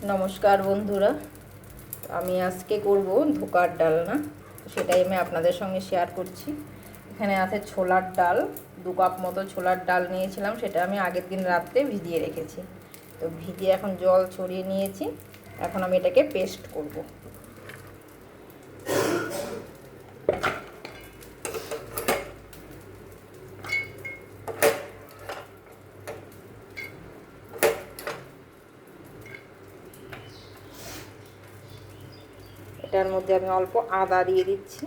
नमस्कार बंधुरा আমি আজকে করব ধোকার ডালনা সেটাই আমি আপনাদের সঙ্গে শেয়ার করছি। এখানে আছে ছোলার ডাল, 2 কাপ মতো ছোলার ডাল নিয়েছিলাম, সেটা আমি আগের দিন রাতে ভিজিয়ে রেখেছি। তো ভিজিয়ে এখন জল ছড়িয়ে নিয়েছি। এখন আমি এটাকে পেস্ট করব। এটার মধ্যে আমি অল্প আদা দিয়ে দিচ্ছি,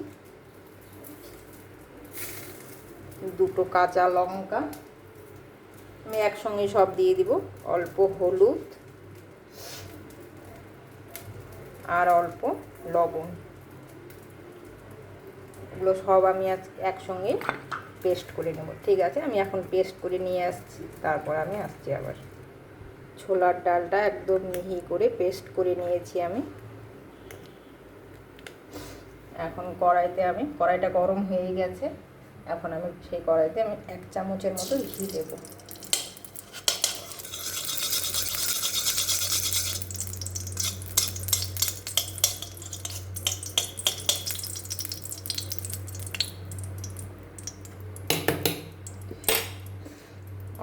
2টো কাঁচা লঙ্কা আমি একসঙ্গে সব দিয়ে দিব, অল্প হলুদ আর অল্প লবণ। এগুলো সব আমি একসঙ্গে পেস্ট করে নেব। ঠিক আছে, আমি এখন পেস্ট করে নিয়ে আসছি, তারপর আমি আসছি আবার। ছোলার ডালটা একদম মিহি করে পেস্ট করে নিয়েছি আমি। এখন কড়াইটা গরম হয়ে গেছে। এখন আমি সেই কড়াইতে 1 চামচের মতো ঘি দেব।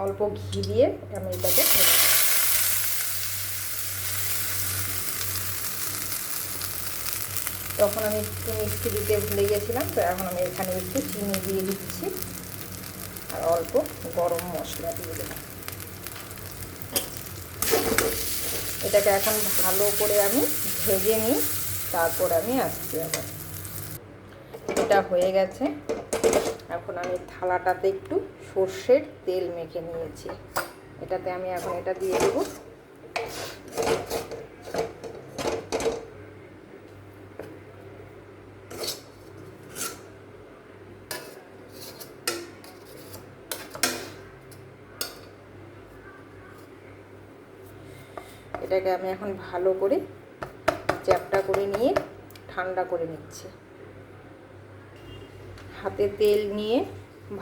অল্প ঘি দিয়ে আমি এটাকে তখন আমি একটু মিষ্টি দিতে ভুলে গেছিলাম, তো এখন আমি এখানে একটু চিনি দিয়ে দিচ্ছি আর অল্প গরম মশলা দিয়ে দিলাম। এটাকে এখন ভালো করে আমি ভেজে নিই, তারপর আমি আসছি আবার। এটা হয়ে গেছে। এখন আমি থালাটাতে একটু সর্ষের তেল মেখে নিয়েছি, এটাতে আমি এখন এটা দিয়ে দেবো। এটাকে আমি এখন ভালো করে চ্যাপটা করে নিয়ে ঠান্ডা করে নিচ্ছি। হাতে তেল নিয়ে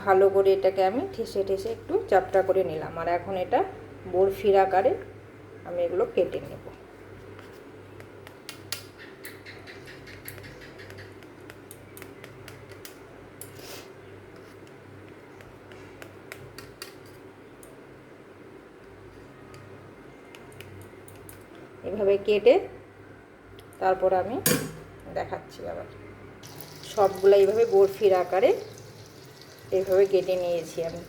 ভালো করে এটাকে আমি ঠেসে ঠেসে একটু চ্যাপটা করে নিলাম। আর এখন এটা বরফির আকারে আমি এগুলো কেটে নেব। এভাবে কেটে তারপর আমি দেখাচ্ছি আবার। সবগুলো এইভাবে বরফির আকারে এইভাবে কেটে নিয়েছি আমি।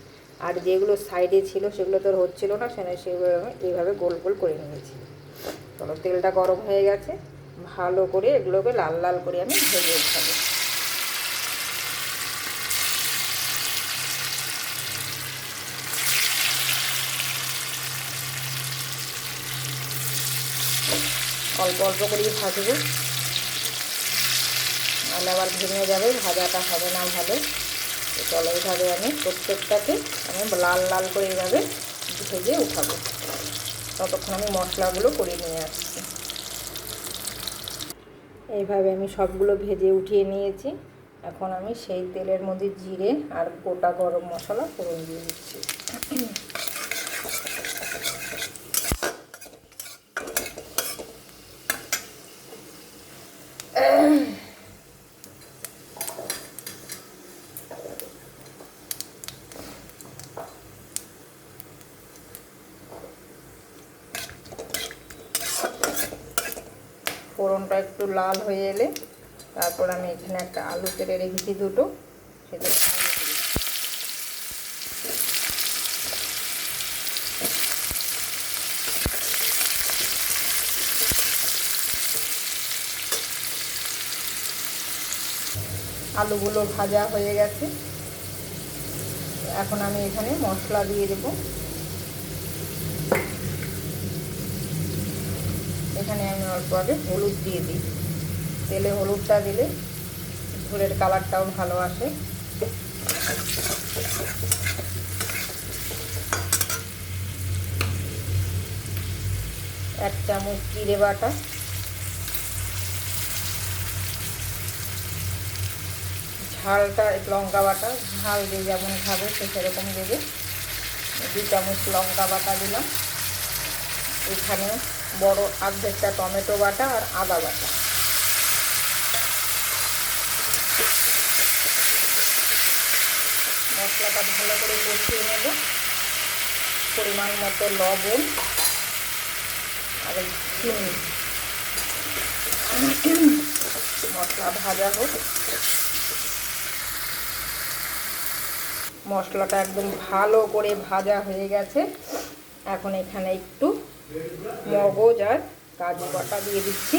আর যেগুলো সাইডে ছিল সেগুলো তো হচ্ছিল না, সেগুলো আমি এইভাবে গোল গোল করে নিয়েছি। চলো, তেলটা গরম হয়ে গেছে, ভালো করে এগুলোকে লাল লাল করে আমি ভেজে উঠাবো। অল্প অল্প করেই ভাজবো, নাহলে আবার ভেঙে যাবে, ভাজাটা হবে না ভালো। চলো, এইভাবে আমি প্রত্যেকটাকে আমি লাল লাল করে এইভাবে ভেজে উঠাবো। ততক্ষণ আমি মশলাগুলো করে নিয়ে আসছি। এইভাবে আমি সবগুলো ভেজে উঠিয়ে নিয়েছি। এখন আমি সেই তেলের মধ্যে জিরে আর গোটা গরম মশলা ফোড়ন দিয়ে দিচ্ছি। ফোড়নটা একটু লাল হয়ে এলে তারপর আমি এখানে একটা আলু কেটে রেখেছি, 2টো, সেটা আলুগুলো ভাজা হয়ে গেছে। এখন আমি এখানে মশলা দিয়ে দেব। এখানে আমি অল্প আগে হলুদ দিয়ে দিই। তেলে হলুদটা দিলে ঝোলের কালারটাও ভালো আসে। 1 চামচ জিরে বাটা, ঝালটা লঙ্কা বাটা, ঝাল যে যেমন খাবে সে সেরকম দেবে। 2 চামচ লঙ্কা বাটা দিলাম। এখানে বড় অর্ধেকটা টমেটো বাটা আর আদা বাটা। মশলাটা ভালো করে কষিয়ে নেব। পরিমাণ মতো লবণ আর চিনি। মশলা ভাজা হোক। মশলাটা একদম ভালো করে ভাজা হয়ে গেছে। এখন এখানে একটু মগজ আর কাজু বাটা দিয়ে দিচ্ছি।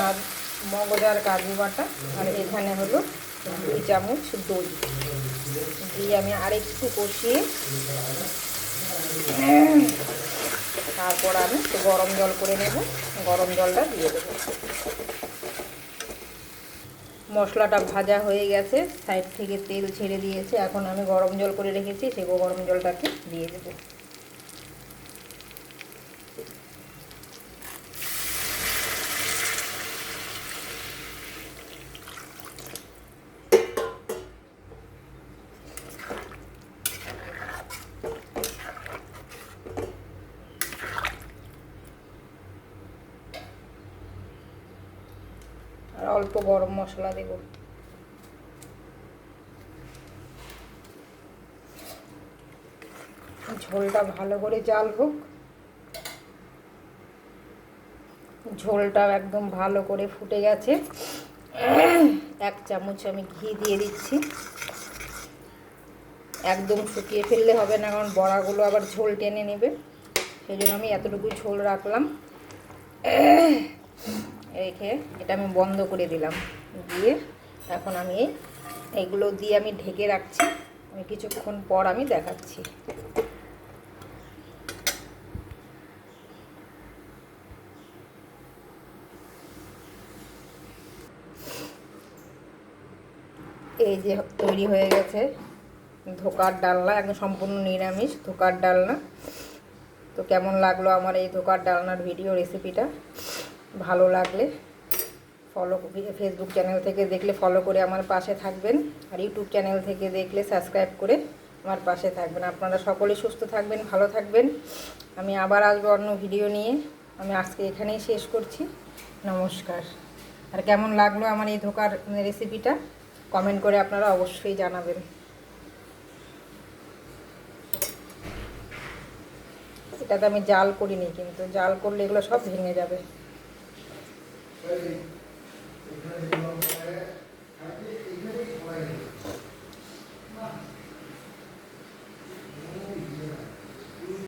আর মগজ আর কাজু বাটা আর এখানে হলো 2 চামচ দই দিয়ে আমি আরেকটু কষিয়ে তারপর আমি একটু গরম জল করে নেব। গরম জলটা দিয়ে দেবো। মশলাটা ভাজা হয়ে গেছে, সাইড থেকে তেল ছেড়ে দিয়েছে। এখন আমি গরম জল করে রেখেছি, সেই গরম জলটাকে দিয়ে দেবো। আর অল্প গরম মশলা দেব। ঝোলটা ভালো করে জাল হোক। ঝোলটা একদম ভালো করে ফুটে গেছে। 1 চামচ আমি ঘি দিয়ে দিচ্ছি। একদম শুকিয়ে ফেললে হবে না, কারণ বড়াগুলো আবার ঝোল টেনে নেবে। সেই জন্য আমি এতটুকু ঝোল রাখলাম। রেখে এটা আমি বন্ধ করে দিলাম। দিয়ে এখন আমি এইগুলো দিয়ে আমি ঢেকে রাখছি। আমি কিছুক্ষণ পর আমি দেখাচ্ছি। এই যে তৈরি হয়ে গেছে ধোকার ডালনা, একদম সম্পূর্ণ নিরামিষ ধোকার ডালনা। তো কেমন লাগলো আমার এই ধোকার ডালনার ভিডিও রেসিপিটা? ভালো লাগলে ফেসবুক চ্যানেল থেকে দেখলে ফলো করে আমার পাশে থাকবেন, আর ইউটিউব চ্যানেল থেকে দেখলে সাবস্ক্রাইব করে আমার পাশে থাকবেন। আপনারা সকলে সুস্থ থাকবেন, ভালো থাকবেন। আমি আবার আসবো অন্য ভিডিও নিয়ে। আমি আজকে এখানেই শেষ করছি। নমস্কার। আর কেমন লাগলো আমার এই ধোকার রেসিপিটা কমেন্ট করে আপনারা অবশ্যই জানাবেন। এটাতে আমি জাল করিনি, কিন্তু জাল করলে এগুলো সব ভেঙে যাবে।